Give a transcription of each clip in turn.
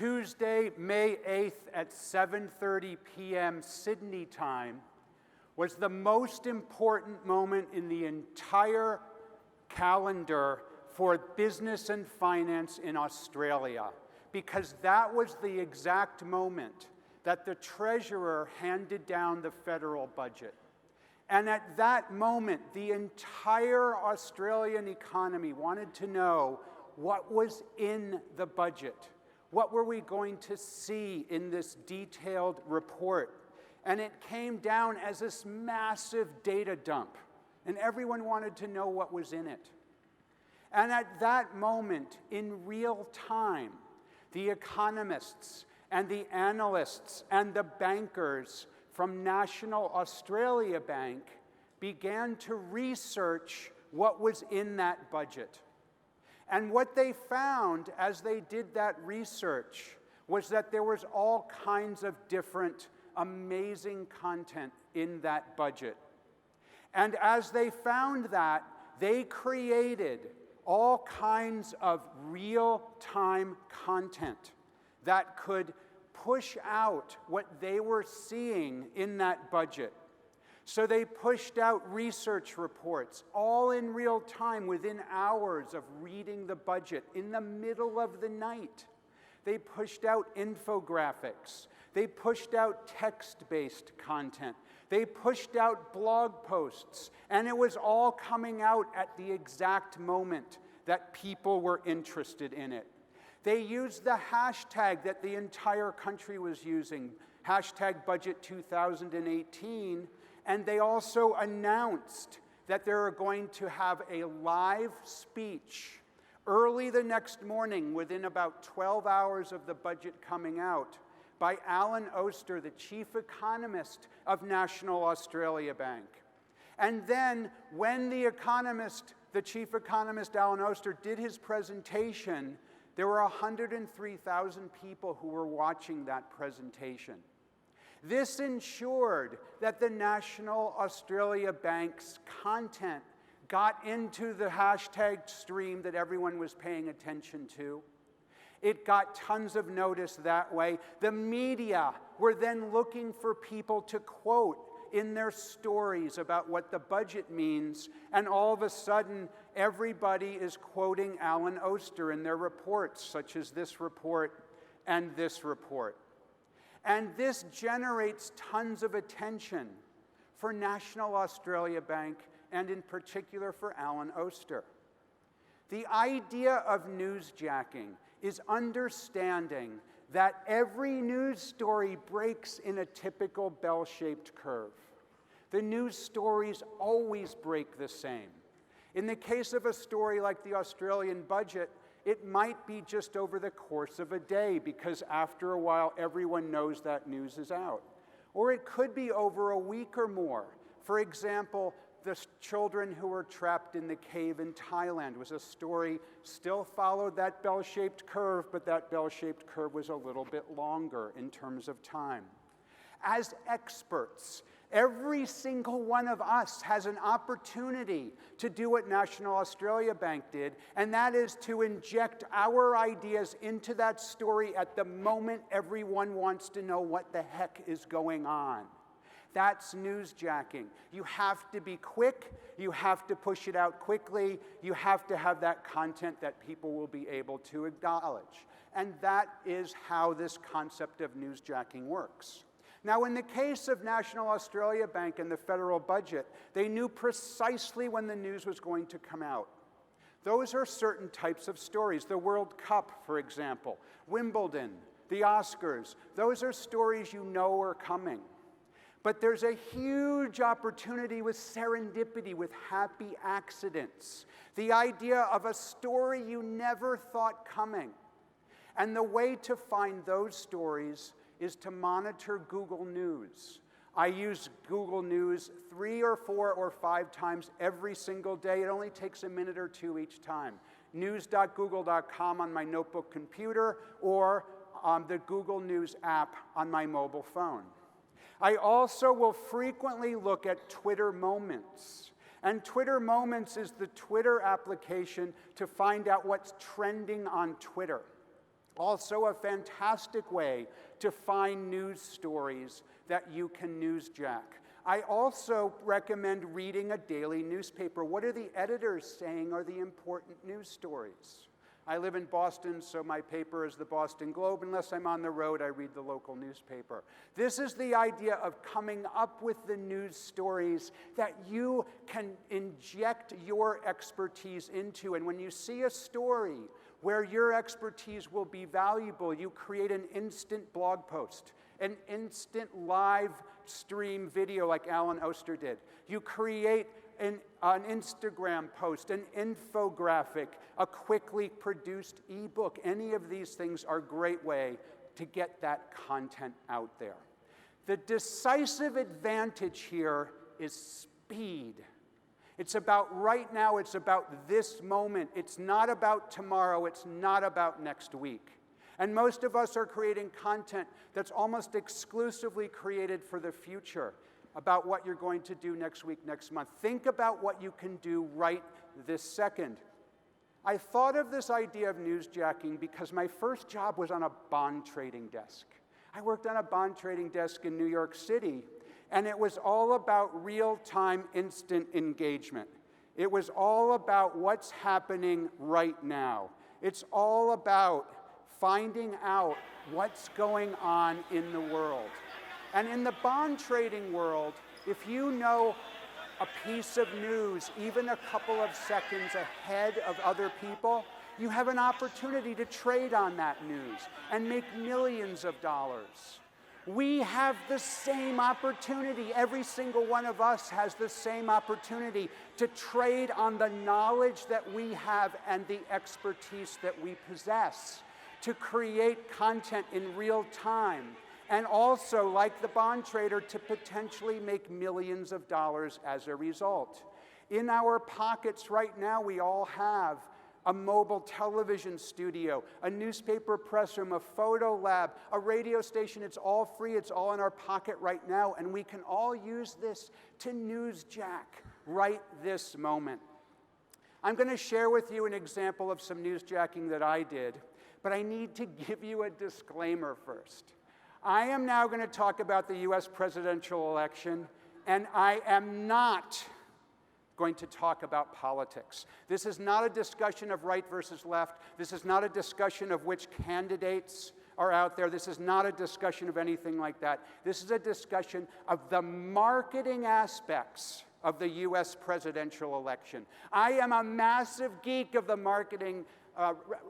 Tuesday, May 8th at 7:30 p.m. Sydney time was the most important moment in the entire calendar for business and finance in Australia, because that was the exact moment that the Treasurer handed down the federal budget. And at that moment, the entire Australian economy wanted to know what was in the budget. What were we going to see in this detailed report? And it came down as this massive data dump, and everyone wanted to know what was in it. And at that moment, in real time, the economists and the analysts and the bankers from National Australia Bank began to research what was in that budget. And what they found as they did that research was that there was all kinds of different amazing content in that budget. And as they found that, they created all kinds of real-time content that could push out what they were seeing in that budget. So they pushed out research reports, all in real time, within hours of reading the budget, in the middle of the night. They pushed out infographics. They pushed out text-based content. They pushed out blog posts, and it was all coming out at the exact moment that people were interested in it. They used the hashtag that the entire country was using, hashtag Budget 2018, and they also announced that they were going to have a live speech early the next morning, within about 12 hours of the budget coming out, by Alan Oster, the chief economist of National Australia Bank. And then when the chief economist Alan Oster did his presentation, there were 103,000 people who were watching that presentation. This ensured that the National Australia Bank's content got into the hashtag stream that everyone was paying attention to. It got tons of notice that way. The media were then looking for people to quote in their stories about what the budget means, and all of a sudden, everybody is quoting Alan Oster in their reports, such as this report and this report. And this generates tons of attention for National Australia Bank, and in particular for Alan Oster. The idea of newsjacking is understanding that every news story breaks in a typical bell-shaped curve. The news stories always break the same. In the case of a story like the Australian budget, it might be just over the course of a day, because after a while everyone knows that news is out. Or it could be over a week or more. For example, the children who were trapped in the cave in Thailand was a story, still followed that bell-shaped curve, but that bell-shaped curve was a little bit longer in terms of time. As experts, every single one of us has an opportunity to do what National Australia Bank did, and that is to inject our ideas into that story at the moment everyone wants to know what the heck is going on. That's newsjacking. You have to be quick, you have to push it out quickly, you have to have that content that people will be able to acknowledge. And that is how this concept of newsjacking works. Now, in the case of National Australia Bank and the federal budget, they knew precisely when the news was going to come out. Those are certain types of stories. The World Cup, for example, Wimbledon, the Oscars, those are stories you know are coming. But there's a huge opportunity with serendipity, with happy accidents. The idea of a story you never thought coming. And the way to find those stories is to monitor Google News. I use Google News 3 or 4 or 5 times every single day. It only takes a minute or two each time. News.google.com on my notebook computer, or the Google News app on my mobile phone. I also will frequently look at Twitter Moments. And Twitter Moments is the Twitter application to find out what's trending on Twitter. Also a fantastic way to find news stories that you can newsjack. I also recommend reading a daily newspaper. What are the editors saying are the important news stories? I live in Boston, so my paper is the Boston Globe. Unless I'm on the road, I read the local newspaper. This is the idea of coming up with the news stories that you can inject your expertise into. And when you see a story where your expertise will be valuable, you create an instant blog post, an instant live stream video like Alan Oster did. You create an Instagram post, an infographic, a quickly produced ebook. Any of these things are a great way to get that content out there. The decisive advantage here is speed. It's about right now, it's about this moment. It's not about tomorrow, it's not about next week. And most of us are creating content that's almost exclusively created for the future, about what you're going to do next week, next month. Think about what you can do right this second. I thought of this idea of newsjacking because my first job was on a bond trading desk. I worked on a bond trading desk in New York City, and it was all about real-time instant engagement. It was all about what's happening right now. It's all about finding out what's going on in the world. And in the bond trading world, if you know a piece of news even a couple of seconds ahead of other people, you have an opportunity to trade on that news and make millions of dollars. We have the same opportunity. Every single one of us has the same opportunity to trade on the knowledge that we have and the expertise that we possess, to create content in real time, and also, like the bond trader, to potentially make millions of dollars as a result. In our pockets right now, we all have a mobile television studio, a newspaper press room, a photo lab, a radio station. It's all free. It's all in our pocket right now, and we can all use this to newsjack right this moment. I'm going to share with you an example of some newsjacking that I did, but I need to give you a disclaimer first. I am now going to talk about the US presidential election, and I am not going to talk about politics. This is not a discussion of right versus left. This is not a discussion of which candidates are out there. This is not a discussion of anything like that. This is a discussion of the marketing aspects of the US presidential election. I am a massive geek of the marketing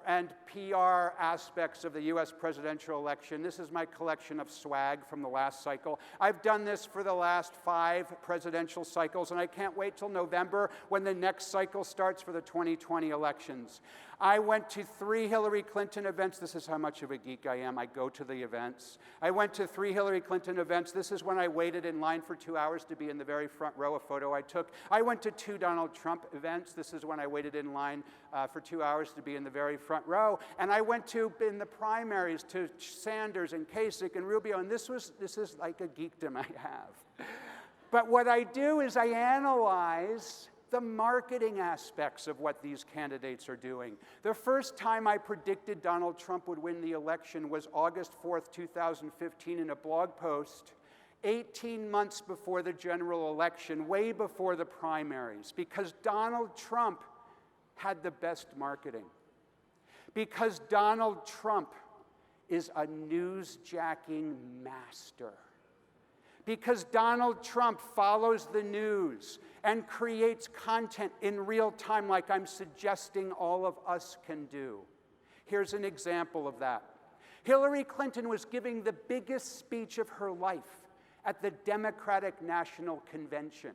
and PR aspects of the US presidential election. This is my collection of swag from the last cycle. I've done this for the last 5 presidential cycles, and I can't wait till November when the next cycle starts for the 2020 elections. I went to 3 Hillary Clinton events. This is how much of a geek I am. I go to the events. I went to 3 Hillary Clinton events. This is when I waited in line for 2 hours to be in the very front row, a photo I took. I went to 2 Donald Trump events. This is when I waited in line for 2 hours to be in the very front row. And I went to, in the primaries, to Sanders and Kasich and Rubio, and this is like a geekdom I have. But what I do is I analyze the marketing aspects of what these candidates are doing. The first time I predicted Donald Trump would win the election was August 4th, 2015, in a blog post 18 months before the general election, way before the primaries, because Donald Trump had the best marketing. Because Donald Trump is a newsjacking master. Because Donald Trump follows the news and creates content in real time like I'm suggesting all of us can do. Here's an example of that. Hillary Clinton was giving the biggest speech of her life at the Democratic National Convention.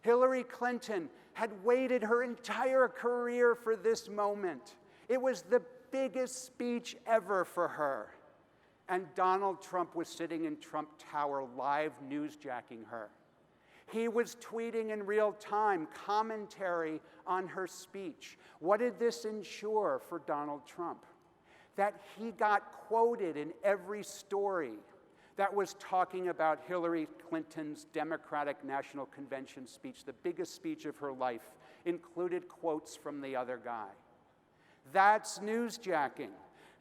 Hillary Clinton had waited her entire career for this moment. It was the biggest speech ever for her. And Donald Trump was sitting in Trump Tower live newsjacking her. He was tweeting in real time commentary on her speech. What did this ensure for Donald Trump? That he got quoted in every story that was talking about Hillary Clinton's Democratic National Convention speech. The biggest speech of her life included quotes from the other guy. That's newsjacking.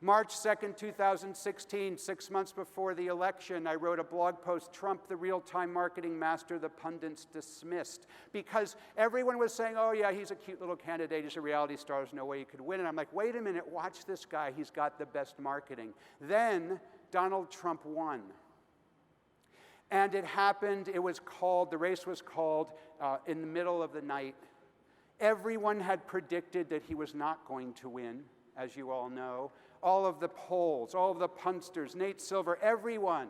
March 2nd, 2016, 6 months before the election, I wrote a blog post, Trump, the real-time marketing master, the pundits dismissed. Because everyone was saying, oh yeah, he's a cute little candidate, he's a reality star, there's no way he could win. And I'm like, wait a minute, watch this guy, he's got the best marketing. Then Donald Trump won. And it happened, the race was called in the middle of the night. Everyone had predicted that he was not going to win, as you all know. All of the polls, all of the punsters, Nate Silver, everyone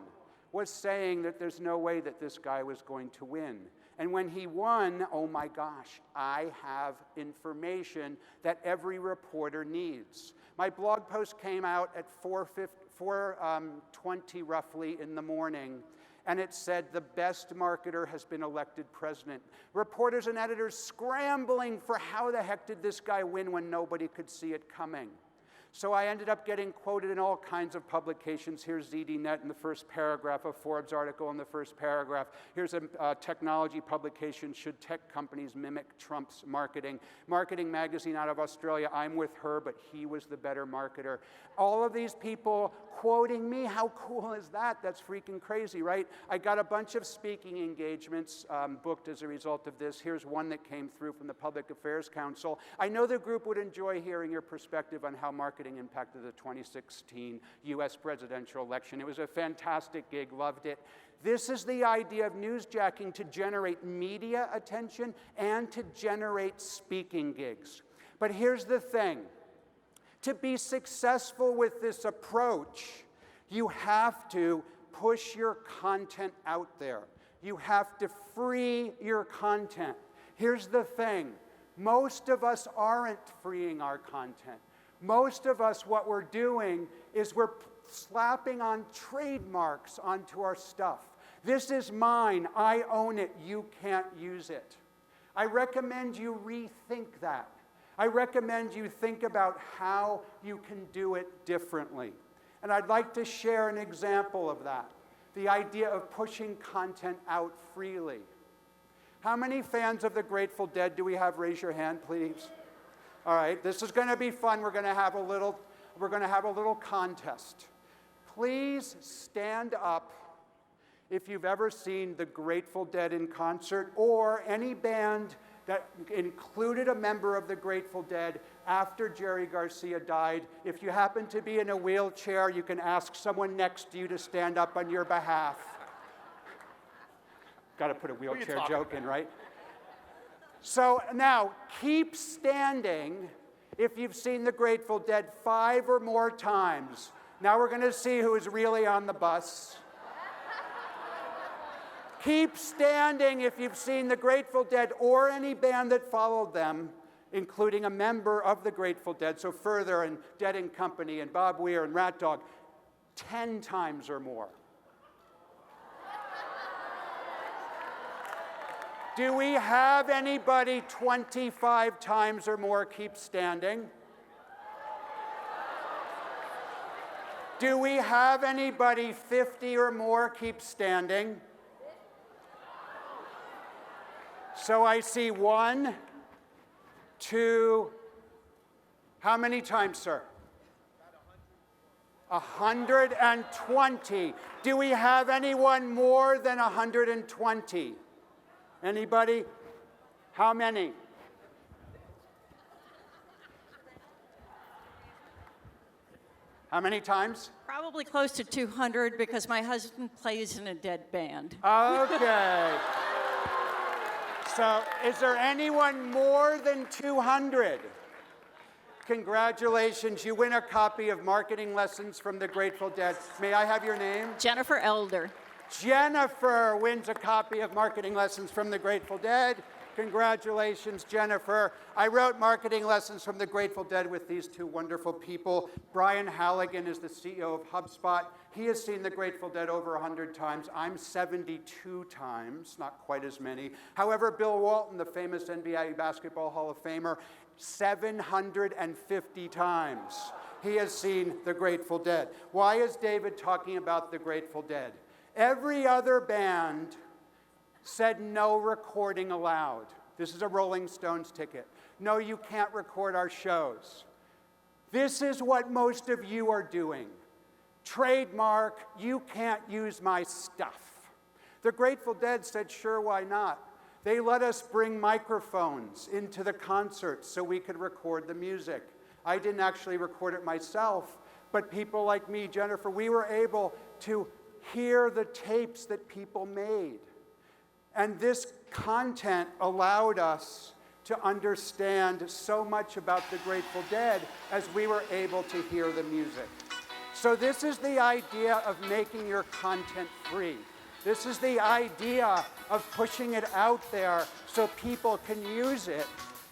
was saying that there's no way that this guy was going to win. And when he won, oh my gosh, I have information that every reporter needs. My blog post came out at 4:20 roughly in the morning, and it said the best marketer has been elected president. Reporters and editors scrambling for how the heck did this guy win when nobody could see it coming. So I ended up getting quoted in all kinds of publications. Here's ZDNet in the first paragraph, a Forbes article in the first paragraph. Here's a technology publication, Should Tech Companies Mimic Trump's Marketing? Marketing magazine out of Australia, I'm with her, but he was the better marketer. All of these people quoting me, how cool is that? That's freaking crazy, right? I got a bunch of speaking engagements booked as a result of this. Here's one that came through from the Public Affairs Council. I know the group would enjoy hearing your perspective on how marketing impacted the 2016 US presidential election. It was a fantastic gig, loved it. This is the idea of newsjacking, to generate media attention and to generate speaking gigs. But here's the thing. To be successful with this approach, you have to push your content out there. You have to free your content. Here's the thing. Most of us aren't freeing our content. Most of us, what we're doing is we're slapping on trademarks onto our stuff. This is mine. I own it. You can't use it. I recommend you rethink that. I recommend you think about how you can do it differently. And I'd like to share an example of that, the idea of pushing content out freely. How many fans of the Grateful Dead do we have? Raise your hand, please. All right, this is going to be fun. We're going to have a little contest. Please stand up if you've ever seen the Grateful Dead in concert or any band that included a member of the Grateful Dead after Jerry Garcia died. If you happen to be in a wheelchair, you can ask someone next to you to stand up on your behalf. Got to put a wheelchair joke in, right? So now, keep standing if you've seen the Grateful Dead 5 or more times. Now we're going to see who is really on the bus. Keep standing if you've seen the Grateful Dead or any band that followed them, including a member of the Grateful Dead, so Further and Dead and Company and Bob Weir and Rat Dog, 10 times or more. Do we have anybody 25 times or more keep standing? Do we have anybody 50 or more keep standing? So I see 1, 2, how many times, sir? 120. Do we have anyone more than 120? Anybody? How many? How many times? Probably close to 200 because my husband plays in a Dead band. Okay. So, is there anyone more than 200? Congratulations, you win a copy of Marketing Lessons from the Grateful Dead. May I have your name? Jennifer Elder. Jennifer wins a copy of Marketing Lessons from the Grateful Dead. Congratulations, Jennifer. I wrote Marketing Lessons from the Grateful Dead with these two wonderful people. Brian Halligan is the CEO of HubSpot. He has seen the Grateful Dead over 100 times. I'm 72 times, not quite as many. However, Bill Walton, the famous NBA Basketball Hall of Famer, 750 times he has seen the Grateful Dead. Why is David talking about the Grateful Dead? Every other band said no recording allowed. This is a Rolling Stones ticket. No, you can't record our shows. This is what most of you are doing. Trademark, you can't use my stuff. The Grateful Dead said, sure, why not? They let us bring microphones into the concerts so we could record the music. I didn't actually record it myself, but people like me, Jennifer, we were able to hear the tapes that people made. And this content allowed us to understand so much about the Grateful Dead as we were able to hear the music. So this is the idea of making your content free. This is the idea of pushing it out there so people can use it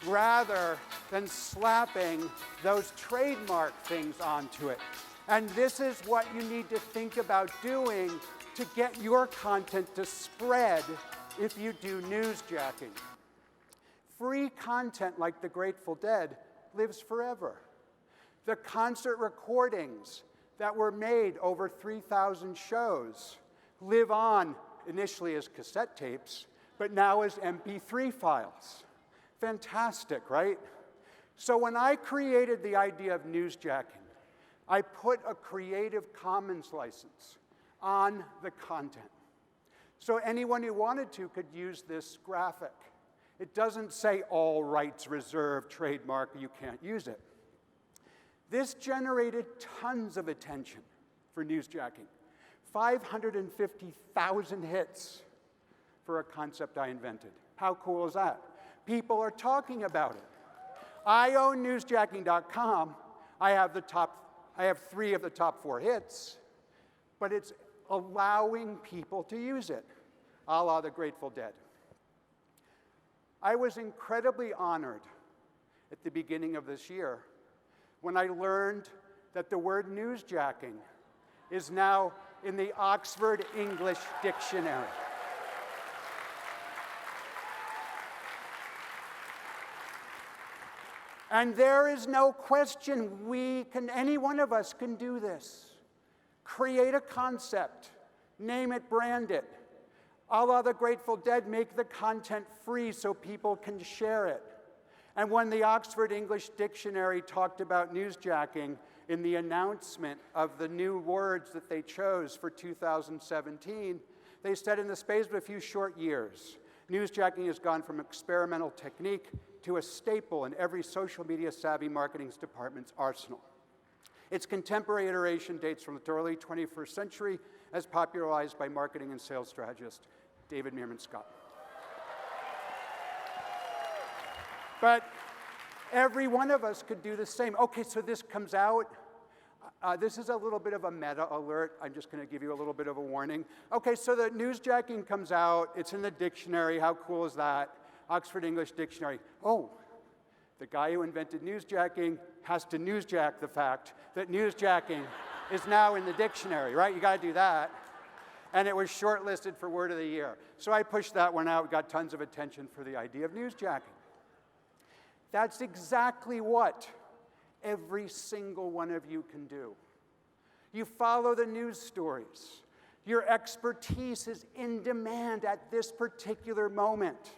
rather than slapping those trademark things onto it. And this is what you need to think about doing to get your content to spread if you do newsjacking. Free content like the Grateful Dead lives forever. The concert recordings that were made over 3,000 shows live on initially as cassette tapes, but now as MP3 files. Fantastic, right? So when I created the idea of newsjacking, I put a Creative Commons license on the content. So anyone who wanted to could use this graphic. It doesn't say all rights reserved, trademark, you can't use it. This generated tons of attention for newsjacking. 550,000 hits for a concept I invented. How cool is that? People are talking about it. I own newsjacking.com. I have 3 of the top 4 hits, but it's allowing people to use it, a la the Grateful Dead. I was incredibly honored at the beginning of this year when I learned that the word newsjacking is now in the Oxford English Dictionary. And there is no question any one of us can do this. Create a concept, name it, brand it. A la the Grateful Dead, make the content free so people can share it. And when the Oxford English Dictionary talked about newsjacking in the announcement of the new words that they chose for 2017, they said in the space of a few short years, newsjacking has gone from experimental technique to a staple in every social media savvy marketing department's arsenal. Its contemporary iteration dates from the early 21st century as popularized by marketing and sales strategist David Meerman Scott. But every one of us could do the same. Okay, so this comes out. This is a little bit of a meta alert. I'm just going to give you a little bit of a warning. Okay, so the newsjacking comes out. It's in the dictionary. How cool is that? Oxford English Dictionary. Oh, the guy who invented newsjacking has to newsjack the fact that newsjacking is now in the dictionary, right? You got to do that. And it was shortlisted for Word of the Year. So I pushed that one out, got tons of attention for the idea of newsjacking. That's exactly what every single one of you can do. You follow the news stories. Your expertise is in demand at this particular moment.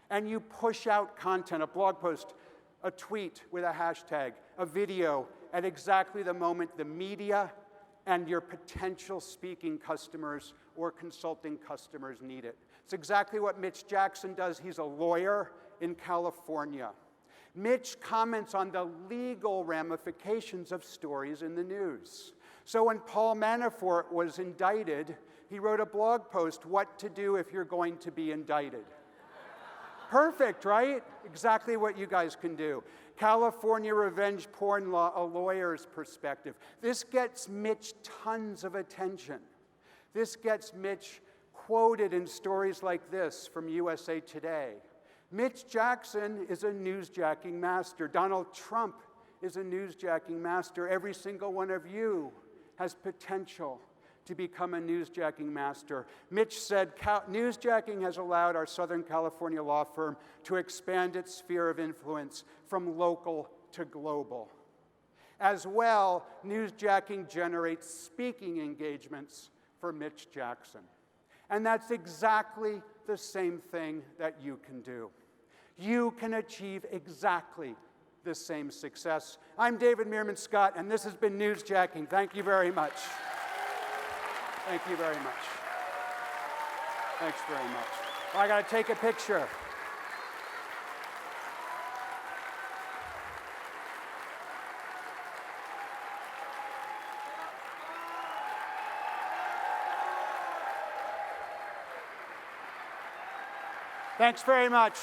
And you push out content, a blog post, a tweet with a hashtag, a video at exactly the moment the media and your potential speaking customers or consulting customers need it. It's exactly what Mitch Jackson does. He's a lawyer in California. Mitch comments on the legal ramifications of stories in the news. So when Paul Manafort was indicted, he wrote a blog post, What to Do If You're Going to Be Indicted. Perfect, right? Exactly what you guys can do. California revenge porn law, a lawyer's perspective. This gets Mitch tons of attention. This gets Mitch quoted in stories like this from USA Today. Mitch Jackson is a newsjacking master. Donald Trump is a newsjacking master. Every single one of you has potential to become a newsjacking master. Mitch said, newsjacking has allowed our Southern California law firm to expand its sphere of influence from local to global. As well, newsjacking generates speaking engagements for Mitch Jackson. And that's exactly the same thing that you can do. You can achieve exactly this same success. I'm David Meerman Scott, and this has been Newsjacking. Thank you very much. Thank you very much. Thanks very much. I got to take a picture. Thanks very much.